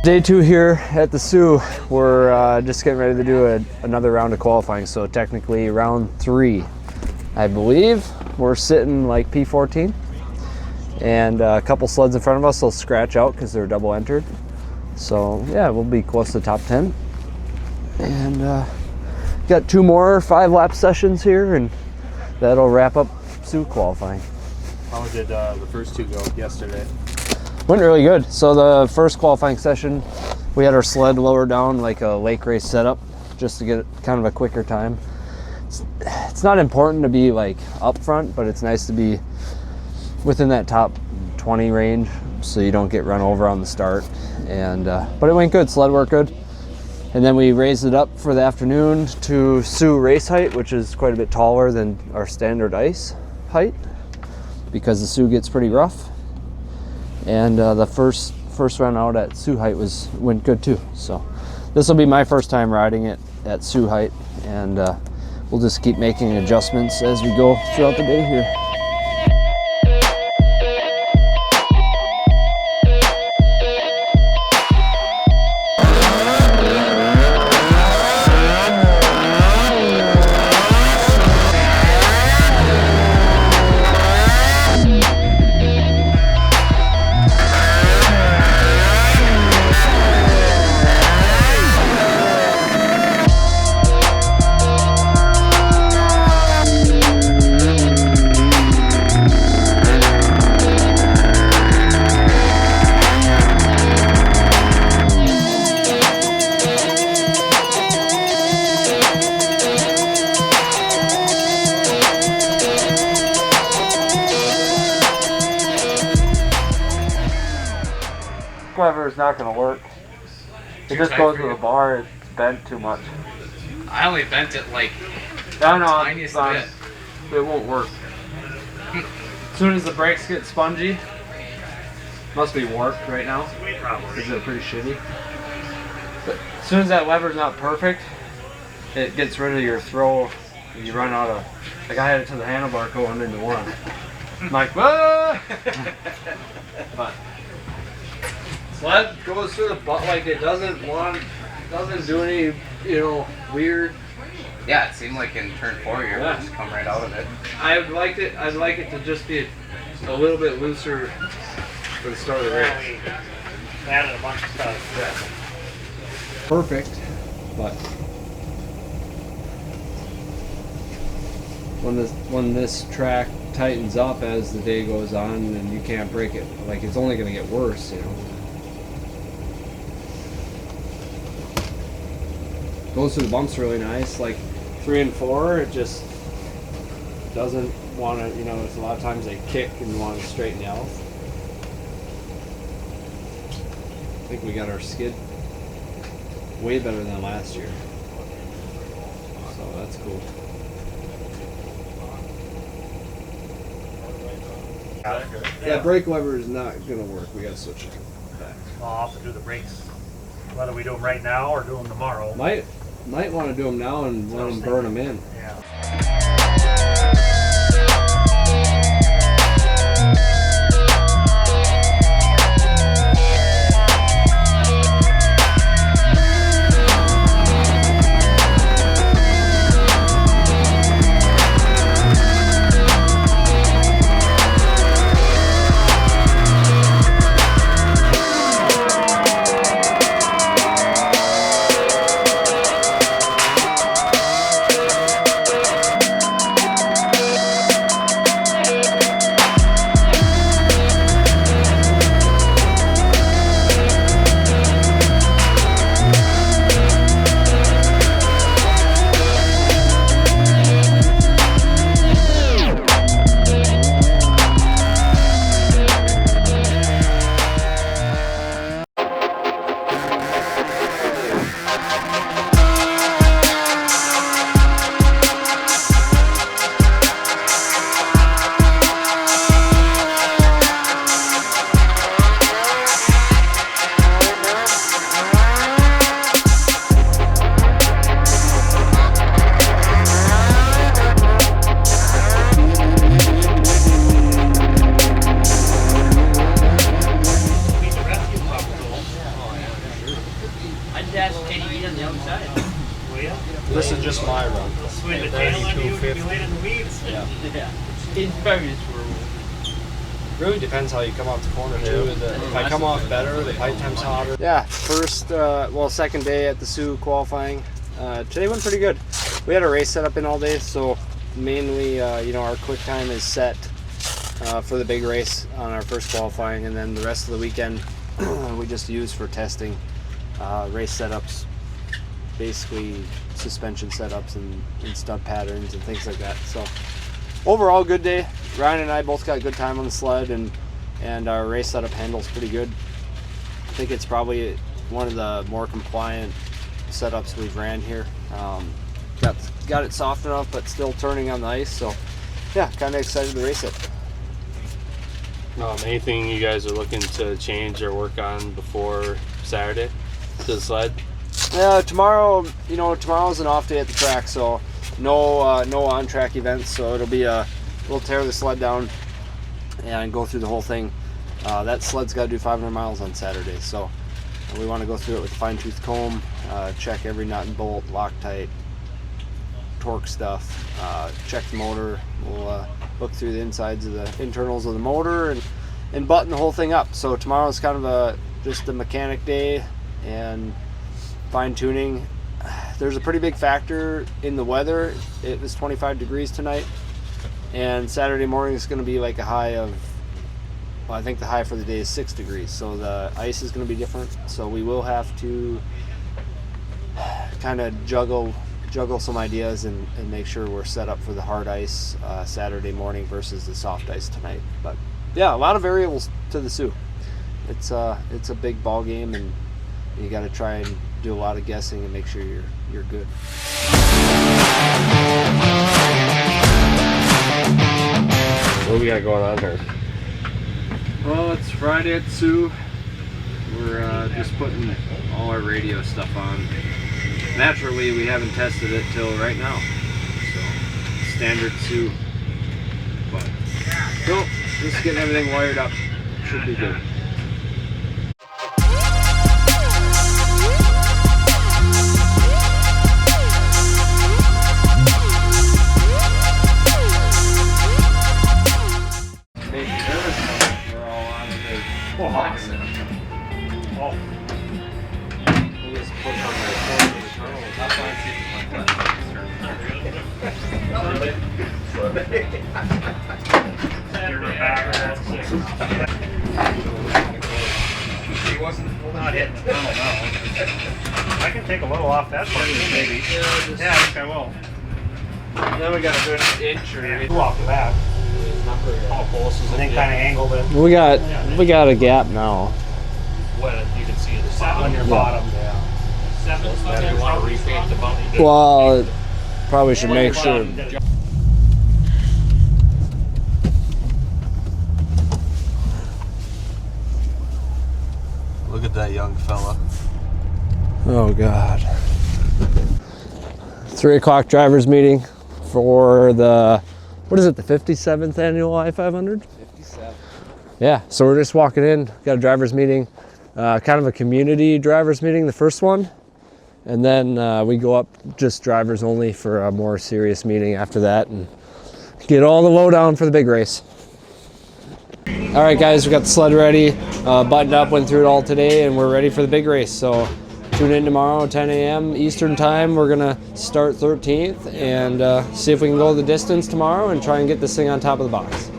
Day 2 here at the Sioux. We're just getting ready to do another round of qualifying, so technically round 3. I believe we're sitting like P14, and a couple sleds in front of us will scratch out because they're double entered. So yeah, we'll be close to the top 10. And got 2 more 5-lap sessions here, and that'll wrap up Sioux qualifying. How did the first 2 go yesterday? Went really good. So the first qualifying session, we had our sled lower down like a lake race setup just to get kind of a quicker time. It's not important to be like up front, but it's nice to be within that top 20 range so you don't get run over on the start. And but it went good, sled worked good. And then we raised it up for the afternoon to Sioux race height, which is quite a bit taller than our standard ice height because the Sioux gets pretty rough. And the first run out at Sioux height went good too. So this will be my first time riding it at Sioux height, and we'll just keep making adjustments as we go throughout the day here. Lever is not going to work. It just goes to the bar. It's bent too much. I only bent it like tiniest bit. It won't work. As soon as the brakes get spongy, must be warped right now because they're pretty shitty. But as soon as that lever's not perfect, it gets rid of your throw. And you run out of. Like I had it to the handlebar going into one. I'm like, ah! But sled goes through the butt like it doesn't do any, weird. Yeah, it seemed like in turn 4 you're just come right out of it. I'd like it to just be a little bit looser for the start of the race. Added a bunch of stuff. Yeah. Perfect, but when this track tightens up as the day goes on, and you can't break it, like it's only going to get worse, Goes through the bumps really nice. Like 3 and 4, it just doesn't want to, there's a lot of times they kick and want to straighten out. I think we got our skid way better than last year. So that's cool. Yeah, brake lever is not going to work. We got to switch it back. I'll have to do the brakes. Whether we do them right now or do them tomorrow. Might want to do them now and let them burn them in. Yeah. Really depends how you come off the corner too. If I come off better, the pipe time's hotter. Yeah, second day at the Sioux qualifying. Today went pretty good. We had a race set up in all day, so mainly, our quick time is set for the big race on our first qualifying, and then the rest of the weekend we just use for testing race setups, basically suspension setups and stud patterns and things like that. So overall, good day. Ryan and I both got good time on the sled, and our race setup handles pretty good. I think it's probably one of the more compliant setups we've ran here. Got it soft enough, but still turning on the ice. So yeah, kind of excited to race it. Anything you guys are looking to change or work on before Saturday to the sled? Yeah, tomorrow's an off day at the track, so no on-track events. So it'll be we'll tear the sled down and go through the whole thing. That sled's got to do 500 miles on Saturday, so we want to go through it with a fine-tooth comb, check every nut and bolt, Loctite, torque stuff, check the motor. We'll look through the insides of the internals of the motor and button the whole thing up. So tomorrow's kind of just a mechanic day and fine-tuning. There's a pretty big factor in the weather. It was 25 degrees tonight, and Saturday morning is going to be like a high of, I think the high for the day is 6 degrees, so the ice is going to be different. So we will have to kind of juggle some ideas and make sure we're set up for the hard ice Saturday morning versus the soft ice tonight. But yeah, a lot of variables to the Sioux. It's a big ball game, and you got to try and do a lot of guessing and make sure you're good. What we got going on here? Well, it's Friday at Sioux. We're just putting all our radio stuff on. Naturally, we haven't tested it till right now, so standard Sioux. But so just getting everything wired up, should be good. Not hitting the tunnel now. I can take a little off that part too, maybe. Yeah, I think I will. Then we got a good inch or Two off the back. And then kind of angled it. we got a gap now. When you can see the on your bottom. Yeah. If you want to repaint the bump, Well, probably should make sure. Look at that young fella. Oh God. 3 o'clock drivers meeting for the 57th annual I-500? 57. Yeah, so we're just walking in, got a drivers meeting, kind of a community drivers meeting, the first one. And then we go up just drivers only for a more serious meeting after that and get all the lowdown for the big race. All right, guys, we got the sled ready, buttoned up, went through it all today, and we're ready for the big race. So tune in tomorrow, 10 a.m. Eastern time. We're gonna start 13th and see if we can go the distance tomorrow and try and get this thing on top of the box.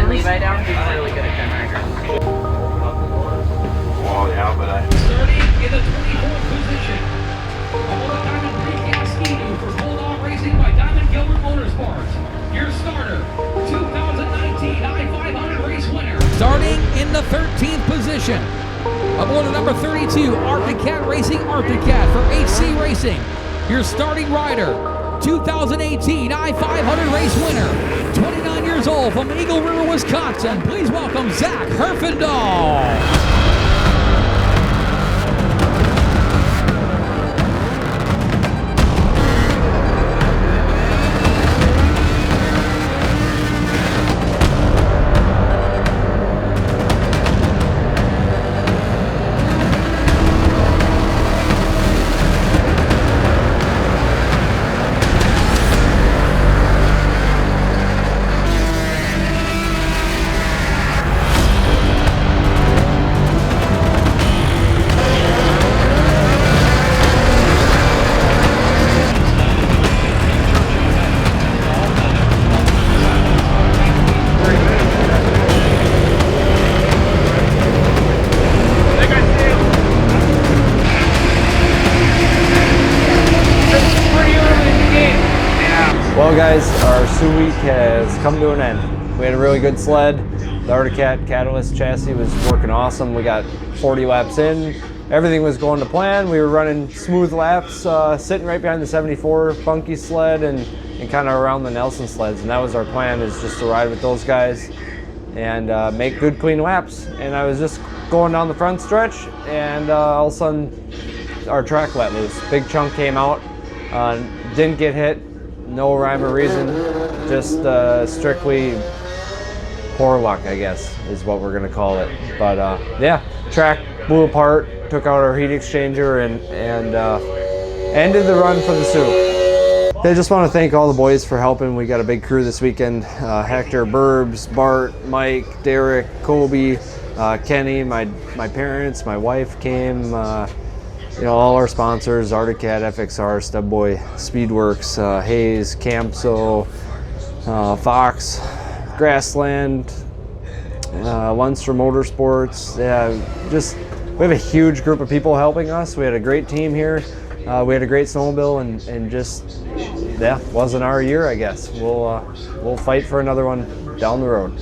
had Levi down, he's really good at Ken. Well, yeah, but Starting in the 24th position. Aboard Diamond Precast Ski-Doo for Bulldog Racing by Diamond Gilbert Motorsports. Your starter, 2019 I-500 race winner. Starting in the 13th position. Aboard the number 32 Arctic Cat Racing Arctic Cat for HC Racing. Your starting rider, 2018 I-500 race winner, 29 years old from Eagle River, Wisconsin. Please welcome Zach Herfindahl. Well guys, our Sioux week has come to an end. We had a really good sled. The Arctic Cat Catalyst chassis was working awesome. We got 40 laps in. Everything was going to plan. We were running smooth laps, sitting right behind the 74 funky sled and kind of around the Nelson sleds. And that was our plan, is just to ride with those guys and make good clean laps. And I was just going down the front stretch and all of a sudden our track let loose. Big chunk came out, didn't get hit. No rhyme or reason, just strictly poor luck, I guess, is what we're gonna call it. But yeah, track blew apart, took out our heat exchanger, and ended the run for the Sioux. I just want to thank all the boys for helping. We got a big crew this weekend. Hector, Burbs, Bart, Mike, Derek, Kobe, Kenny, my parents, my wife came. You know, all our sponsors, Arctic Cat, FXR, Stubboy, Speedworks, Hayes, Campso, Fox, Grassland, Lunster Motorsports. Yeah, we have a huge group of people helping us. We had a great team here. We had a great snowmobile, and just, yeah, wasn't our year, I guess. We'll fight for another one down the road.